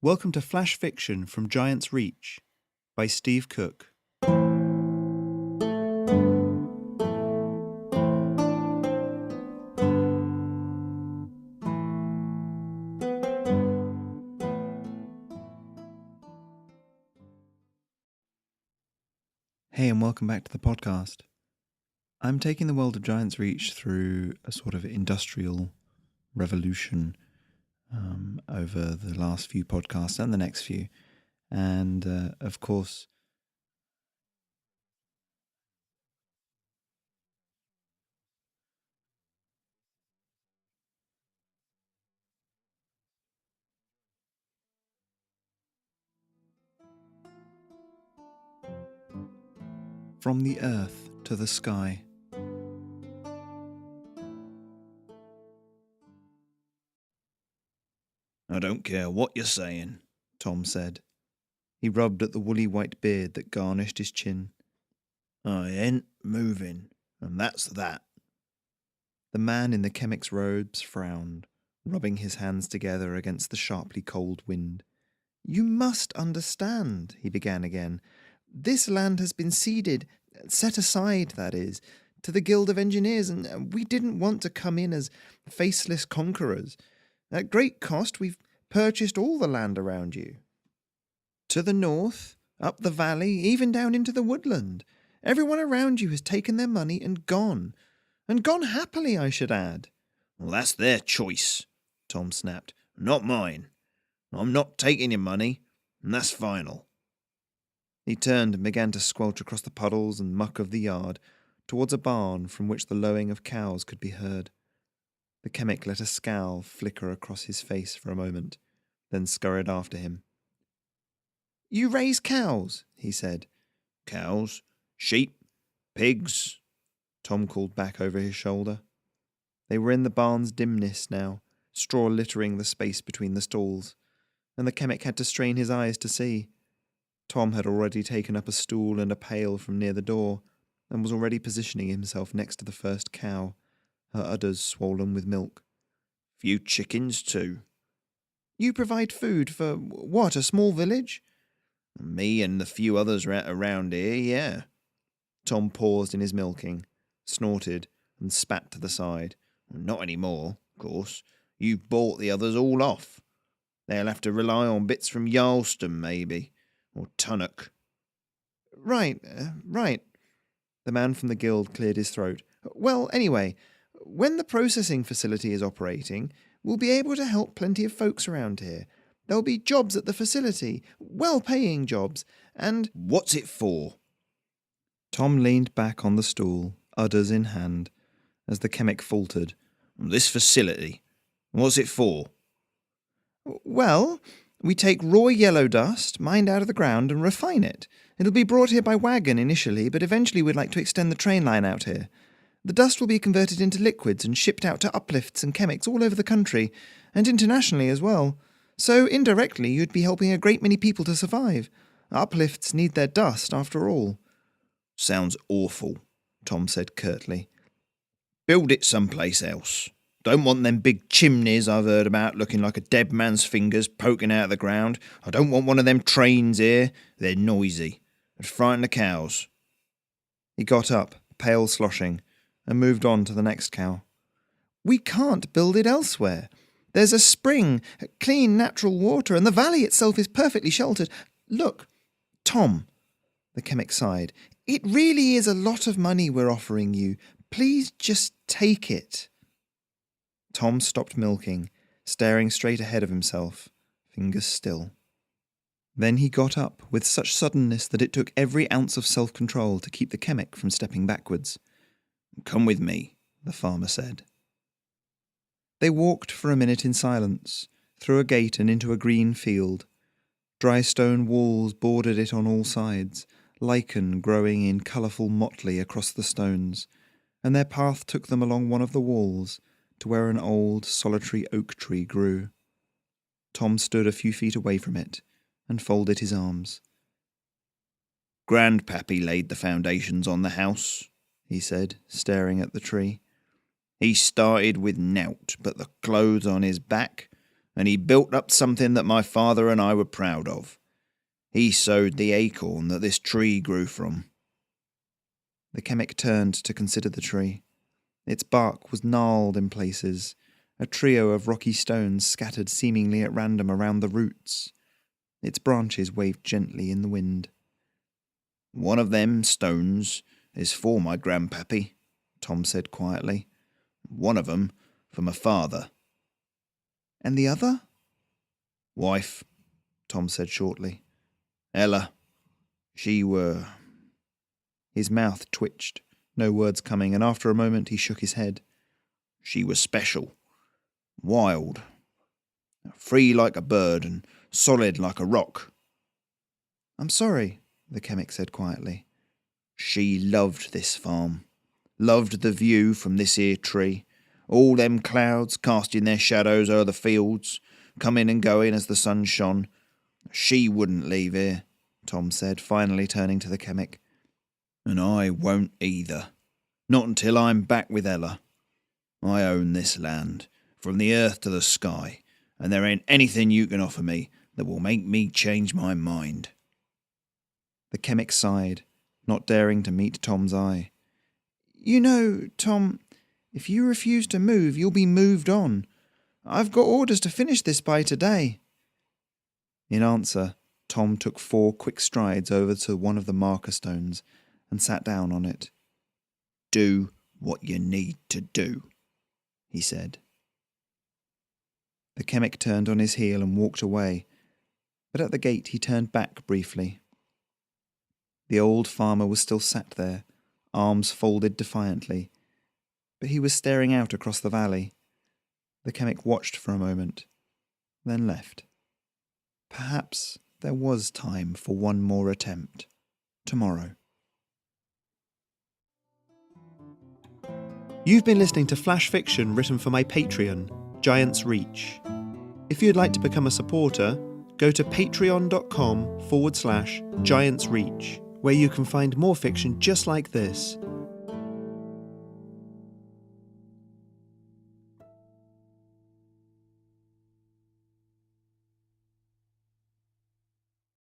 Welcome to Flash Fiction from Giant's Reach by Steve Cook. Hey, and welcome back to the podcast. I'm taking the world of Giant's Reach through a sort of industrial revolution over the last few podcasts and the next few. And, of course, from the earth to the sky. I don't care what you're saying, Tom said. He rubbed at the woolly white beard that garnished his chin. I ain't moving, and that's that. The man in the chemic's robes frowned, rubbing his hands together against the sharply cold wind. You must understand, he began again. This land has been ceded, set aside, that is, to the Guild of Engineers, and we didn't want to come in as faceless conquerors. At great cost, we've purchased all the land around you. To the north, up the valley, even down into the woodland. Everyone around you has taken their money and gone happily, I should add. Well, that's their choice, Tom snapped. Not mine. I'm not taking your money, and that's final. He turned and began to squelch across the puddles and muck of the yard, towards a barn from which the lowing of cows could be heard. The chemic let a scowl flicker across his face for a moment, then scurried after him. You raise cows, he said. Cows, sheep, pigs, Tom called back over his shoulder. They were in the barn's dimness now, straw littering the space between the stalls, and the chemic had to strain his eyes to see. Tom had already taken up a stool and a pail from near the door, and was already positioning himself next to the first cow, her udders swollen with milk. Few chickens, too. You provide food for, what, a small village? Me and the few others around here, yeah. Tom paused in his milking, snorted, and spat to the side. Not anymore, of course. You bought the others all off. They'll have to rely on bits from Yarlston, maybe, or Tunnock. Right. The man from the guild cleared his throat. Well, anyway, when the processing facility is operating, we'll be able to help plenty of folks around here. There'll be jobs at the facility, well-paying jobs, and... What's it for? Tom leaned back on the stool, udders in hand, as the chemic faltered. This facility, what's it for? Well, we take raw yellow dust, mined out of the ground, and refine it. It'll be brought here by wagon initially, but eventually we'd like to extend the train line out here. The dust will be converted into liquids and shipped out to uplifts and chemics all over the country, and internationally as well. So, indirectly, you'd be helping a great many people to survive. Uplifts need their dust, after all. Sounds awful, Tom said curtly. Build it someplace else. Don't want them big chimneys I've heard about looking like a dead man's fingers poking out of the ground. I don't want one of them trains here. They're noisy. It'd frighten the cows. He got up, pale sloshing, and moved on to the next cow. We can't build it elsewhere. There's a spring, clean natural water, and the valley itself is perfectly sheltered. Look, Tom, the chemic sighed, it really is a lot of money we're offering you. Please just take it. Tom stopped milking, staring straight ahead of himself, fingers still. Then he got up with such suddenness that it took every ounce of self-control to keep the chemic from stepping backwards. Come with me, the farmer said. They walked for a minute in silence, through a gate and into a green field. Dry stone walls bordered it on all sides, lichen growing in colourful motley across the stones, and their path took them along one of the walls to where an old, solitary oak tree grew. Tom stood a few feet away from it and folded his arms. Grandpappy laid the foundations on the house, he said, staring at the tree. He started with nowt but the clothes on his back and he built up something that my father and I were proud of. He sowed the acorn that this tree grew from." The chemic turned to consider the tree. Its bark was gnarled in places, a trio of rocky stones scattered seemingly at random around the roots. Its branches waved gently in the wind. "One of them stones is for my grandpappy," Tom said quietly. "One of 'em for my father." "And the other?" "Wife," Tom said shortly. "Ella. She were—" His mouth twitched, no words coming, and after a moment he shook his head. "She was special. Wild. Free like a bird and solid like a rock." "I'm sorry," the chemic said quietly. "She loved this farm. Loved the view from this here tree. All them clouds casting their shadows o'er the fields, coming and going as the sun shone. She wouldn't leave here," Tom said, finally turning to the chemic. "And I won't either. Not until I'm back with Ella. I own this land, from the earth to the sky, and there ain't anything you can offer me that will make me change my mind." The chemic sighed, not daring to meet Tom's eye. "You know, Tom, if you refuse to move, you'll be moved on. I've got orders to finish this by today." In answer, Tom took 4 quick strides over to one of the marker stones and sat down on it. "Do what you need to do," he said. The chemic turned on his heel and walked away, but at the gate he turned back briefly. The old farmer was still sat there, arms folded defiantly, but he was staring out across the valley. The chemic watched for a moment, then left. Perhaps there was time for one more attempt tomorrow. You've been listening to flash fiction written for my Patreon, Giant's Reach. If you'd like to become a supporter, go to patreon.com/Giant's Reach, where you can find more fiction just like this,